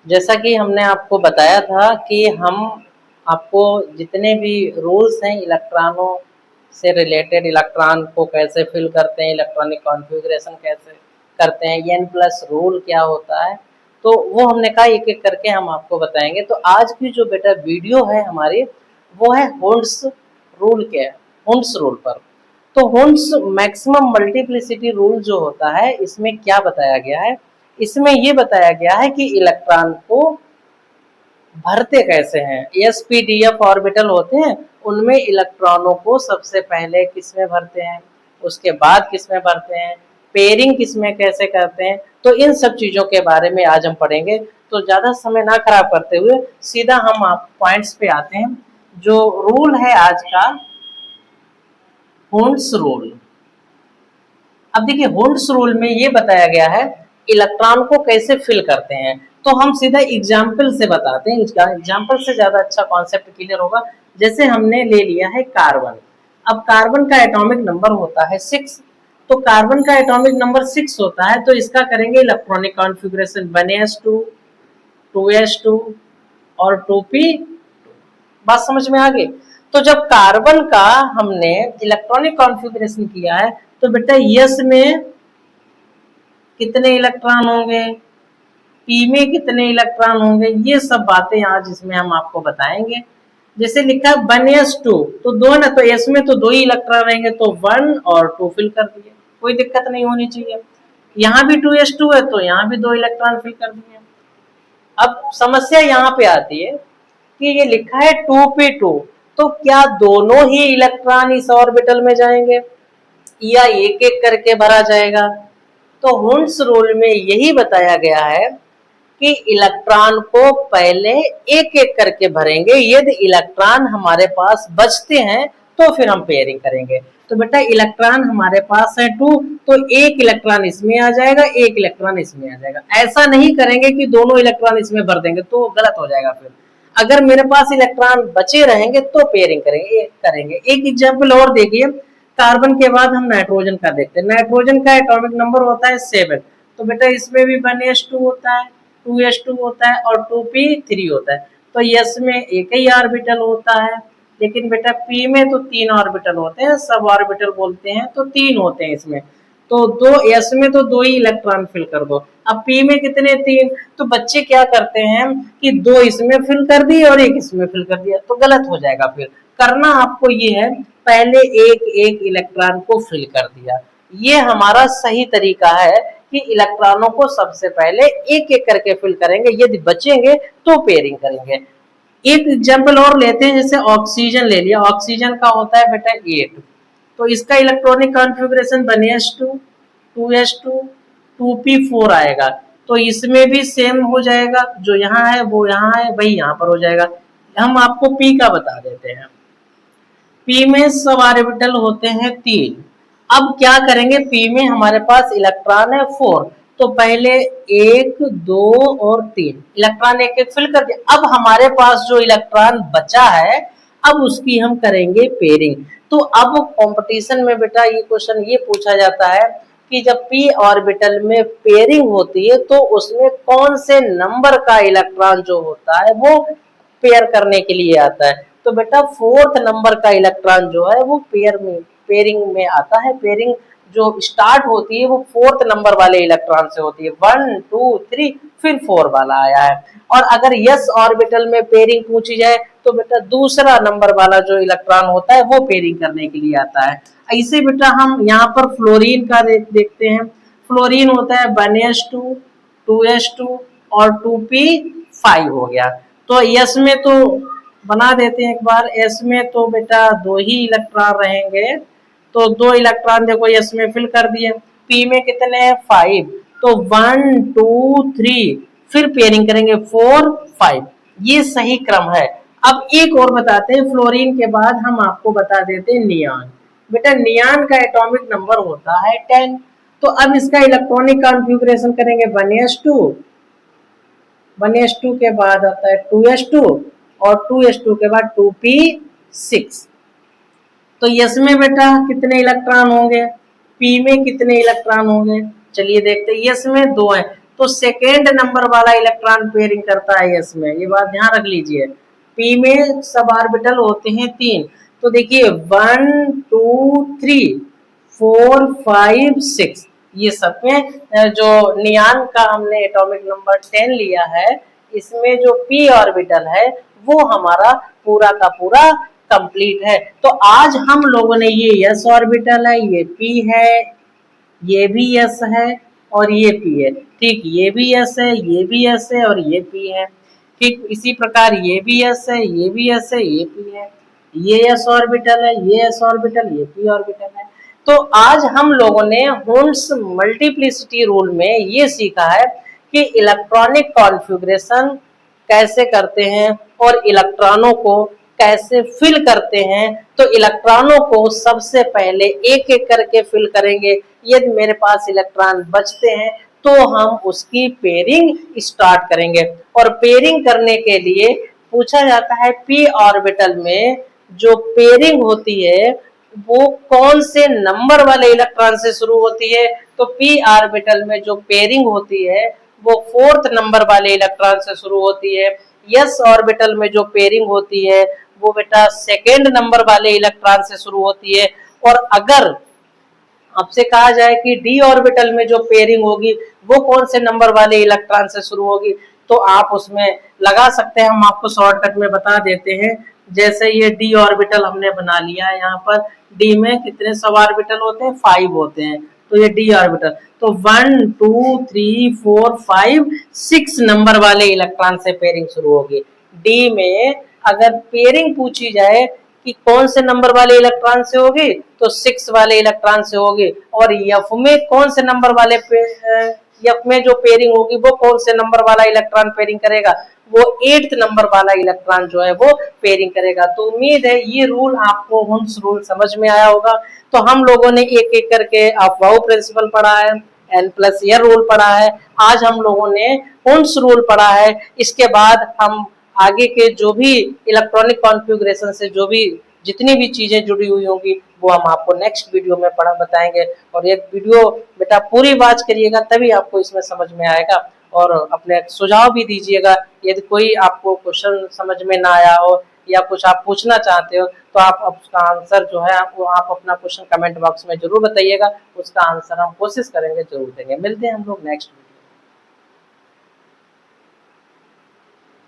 जैसा कि हमने आपको बताया था कि हम आपको जितने भी रूल्स हैं इलेक्ट्रॉनों से रिलेटेड, इलेक्ट्रॉन को कैसे फिल करते हैं, इलेक्ट्रॉनिक कॉन्फ़िगरेशन कैसे करते हैं, एन प्लस रूल क्या होता है, तो वो हमने कहा एक एक करके हम आपको बताएंगे। तो आज की जो बेटा वीडियो है हमारी, वो है हुंड्स रूल के, हुंड्स रूल पर। तो हुंड्स मैक्सिमम मल्टीप्लिसिटी रूल जो होता है, इसमें क्या बताया गया है, इसमें ये बताया गया है कि इलेक्ट्रॉन को भरते कैसे हैं। एसपीडीएफ ऑर्बिटल होते हैं, उनमें इलेक्ट्रॉनों को सबसे पहले किसमें भरते हैं, उसके बाद किसमें भरते हैं, पेयरिंग किसमें कैसे करते हैं। तो इन सब चीज़ों के बारे में आज हम पढ़ेंगे। तो ज़्यादा समय ना खराब करते हुए सीधा हम आप पॉइंट्स पे आते हैं। जो रूल है आज का, हुंड्स रूल। अब देखिए हुंड्स रूल में ये बताया गया है इलेक्ट्रॉन को कैसे फिल करते हैं। तो हम सीधा एग्जाम्पल से बताते हैं, इसका एग्जाम्पल से ज्यादा अच्छा कॉन्सेप्ट क्लियर होगा। जैसे हमने ले लिया है कार्बन। अब कार्बन का एटॉमिक नंबर होता है 6। तो कार्बन का एटॉमिक नंबर 6 होता है, तो इसका करेंगे इलेक्ट्रॉनिक कॉन्फ़िगरेशन 1s2, 2s2 और 2p। बात समझ में आ गई। तो जब कार्बन का हमने इलेक्ट्रॉनिक कॉन्फ़िगरेशन किया है, तो बेटा यस में कितने इलेक्ट्रॉन होंगे, पी में कितने इलेक्ट्रॉन होंगे, ये सब बातें आज इसमें हम आपको बताएंगे। जैसे लिखा है 1s2, तो दो ना, तो एस में तो 2 ही इलेक्ट्रॉन रहेंगे, तो 1 और 2 फिल कर दिए, कोई दिक्कत नहीं होनी चाहिए। यहाँ भी 2s2 है, तो यहाँ भी 2 इलेक्ट्रॉन फिल कर दिए। अब समस्या यहाँ पे आती है कि ये लिखा है 2p2, तो क्या दोनों ही इलेक्ट्रॉन इस ऑर्बिटल में जाएंगे या एक एक करके भरा जाएगा। तो हुंड्स रूल में यही बताया गया है कि इलेक्ट्रॉन को पहले एक एक करके भरेंगे, यदि इलेक्ट्रॉन हमारे पास बचते हैं तो फिर हम पेयरिंग करेंगे। तो बेटा इलेक्ट्रॉन हमारे पास है 2, तो एक इलेक्ट्रॉन इसमें आ जाएगा, एक इलेक्ट्रॉन इसमें आ जाएगा। ऐसा नहीं करेंगे कि दोनों इलेक्ट्रॉन इसमें भर देंगे, तो गलत हो जाएगा। फिर अगर मेरे पास इलेक्ट्रॉन बचे रहेंगे तो पेयरिंग करेंगे। एक एग्जाम्पल और देखिए, कार्बन के बाद हम नाइट्रोजन का देखते हैं। नाइट्रोजन का एटॉमिक नंबर होता है 7। तो बेटा इसमें भी 1s2 होता है, 2s2 होता है और 2p3 होता है। तो यस में एक ही ऑर्बिटल होता है, लेकिन बेटा पी में तो 3 ऑर्बिटल होते हैं, सब ऑर्बिटल बोलते हैं, तो 3 होते हैं इसमें। तो दो एस में तो 2 ही इलेक्ट्रॉन फिल कर दो। अब पी में कितने, 3। तो बच्चे क्या करते हैं कि 2 इसमें फिल कर दिए और एक इसमें फिल कर दिया, तो गलत हो जाएगा। फिर करना आपको ये है, पहले एक एक इलेक्ट्रॉन को फिल कर दिया। ये हमारा सही तरीका है कि इलेक्ट्रॉनों को सबसे पहले एक एक करके फिल करेंगे, यदि बचेंगे तो पेयरिंग करेंगे। एक एग्जाम्पल और लेते हैं, जैसे ऑक्सीजन ले लिया। ऑक्सीजन का होता है बेटा 8, तो इसका electronic configuration 1s2, 2s2, 2p4 आएगा। तो इसमें भी सेम हो जाएगा, जो यहाँ है वो यहाँ है, वही यहाँ पर हो जाएगा। हम आपको पी का बता देते हैं। पी में सब ऑर्बिटल होते हैं 3। अब क्या करेंगे, पी में हमारे पास इलेक्ट्रॉन है 4, तो पहले 1, 2 और 3 इलेक्ट्रॉन एक एक फिल कर दिया। अब हमारे पास जो इलेक्ट्रॉन बचा है, अब उसकी हम करेंगे पेयरिंग। तो अब कंपटीशन में बेटा ये क्वेश्चन ये पूछा जाता है कि जब पी ऑर्बिटल में पेयरिंग होती है, तो उसमें कौन से नंबर का इलेक्ट्रॉन जो होता है वो पेयर करने के लिए आता है। तो बेटा 4th नंबर का इलेक्ट्रॉन जो है वो पेयरिंग में आता है। पेयरिंग जो स्टार्ट होती है वो 4th नंबर वाले इलेक्ट्रॉन से होती है। 1, 2, 3 फिर 4 वाला आया है। और अगर यस ऑर्बिटल में पेयरिंग पूछी जाए, तो बेटा दूसरा नंबर वाला जो इलेक्ट्रॉन होता है वो पेयरिंग करने के लिए आता है। ऐसे बेटा हम यहाँ पर फ्लोरीन का देखते हैं। फ्लोरीन होता है 1s2, 2s2 और 2p5 हो गया। तो यस में तो बना देते हैं एक बार। एस में तो बेटा 2 ही इलेक्ट्रॉन रहेंगे, तो 2 इलेक्ट्रॉन देखो एस में फिल कर दिए। पी में कितने हैं, 5, तो 1, 2, 3 फिर पेयरिंग करेंगे 4, 5। ये सही क्रम है। अब एक और बताते हैं, फ्लोरीन के बाद हम आपको बता देते हैं नियान। बेटा नियान का एटॉमिक नंबर होता है 10। तो अब इसका इलेक्ट्रॉनिक कॉन्फ़िगरेशन करेंगे 1s2, 1s2 के बाद आता है 2s2 और 2s2 के बाद 2p6। तो यस में बेटा कितने इलेक्ट्रॉन होंगे, पी में कितने इलेक्ट्रॉन होंगे, चलिए देखते हैं। यस में 2 है, तो सेकेंड नंबर वाला इलेक्ट्रॉन पेयरिंग करता है s में, ये बात ध्यान रख लीजिए। p में सब ऑर्बिटल होते हैं 3, तो देखिए 1 2 3 4 5 6, ये सब में जो नियान का हमने एटॉमिक नंबर 10 लिया है, इसमें जो p ऑर्बिटल है वो हमारा पूरा का पूरा कंप्लीट है। तो आज हम लोगों ने ये s ऑर्बिटल है, ये p है, ये भी s है और ये p है, ठीक, ये भी s है, ये भी s है और ये p है, ठीक। इसी प्रकार ये भी s है, ये भी s है, ये p है, ये s ऑर्बिटल है, ये s ऑर्बिटल, ये p ऑर्बिटल है। तो आज हम लोगों ने होल्ड्स मल्टीप्लिसिटी रूल में ये सीखा है कि इलेक्ट्रॉनिक कॉन्फ़िगरेशन कैसे करते हैं और इलेक्ट्रॉनों को कैसे फिल करते हैं। तो इलेक्ट्रॉनों को सबसे पहले एक एक करके फिल करेंगे। यदि मेरे पास इलेक्ट्रॉन बचते हैं तो हम उसकी पेयरिंग स्टार्ट करेंगे। और पेयरिंग करने के लिए पूछा जाता है p ऑर्बिटल में जो पेयरिंग होती है वो कौन से नंबर वाले इलेक्ट्रॉन से शुरू होती है। तो p ऑर्बिटल में जो पेयरिंग होती है वो 4th नंबर वाले इलेक्ट्रॉन से शुरू होती है। s ऑर्बिटल में जो पेयरिंग होती है वो बेटा 2nd नंबर वाले इलेक्ट्रॉन से शुरू होती है। और अगर आपसे कहा जाए कि d ऑर्बिटल में जो पेयरिंग होगी वो कौन से नंबर वाले इलेक्ट्रॉन से शुरू होगी, तो आप उसमें लगा सकते हैं। हम आपको शॉर्टकट में बता देते हैं। जैसे ये d ऑर्बिटल हमने बना लिया है, यहाँ पर d में कितने सब ऑर्बिटल होते हैं, 5 होते हैं, तो ये d ऑर्बिटल, तो 1 2 3 4 5 6 नंबर वाले इलेक्ट्रॉन से पेयरिंग शुरू होगी। d में अगर पेयरिंग पूछी जाए कि कौन से नंबर वाले इलेक्ट्रॉन से होगी, तो 6 वाले इलेक्ट्रॉन से होगी। और F में कौन से नंबर वाले F में जो पेयरिंग होगी वो कौन से नंबर वाला इलेक्ट्रॉन पेयरिंग करेगा, वो 8th नंबर वाला इलेक्ट्रॉन जो है वो पेयरिंग करेगा। तो उम्मीद है ये रूल आपको हुंस रूल समझ में आया होगा। तो हम लोगों ने एक एक करके अफवाह प्रिंसिपल पढ़ा है, n+r रूल पढ़ा है, आज हम लोगों ने हुंस रूल पढ़ा है। इसके बाद हम आगे के जो भी इलेक्ट्रॉनिक कॉन्फ़िगरेशन से जो भी जितनी भी चीजें जुड़ी हुई होंगी वो हम आपको नेक्स्ट वीडियो में बताएंगे। और ये वीडियो बेटा पूरी वॉच करिएगा, तभी आपको इसमें समझ में आएगा। और अपने सुझाव भी दीजिएगा। यदि कोई आपको क्वेश्चन समझ में ना आया हो या कुछ आप पूछना चाहते हो तो आप उसका आंसर जो है वो आप अपना क्वेश्चन कमेंट बॉक्स में जरूर बताइएगा। उसका आंसर हम कोशिश करेंगे जरूर देंगे। मिलते हैं हम लोग नेक्स्ट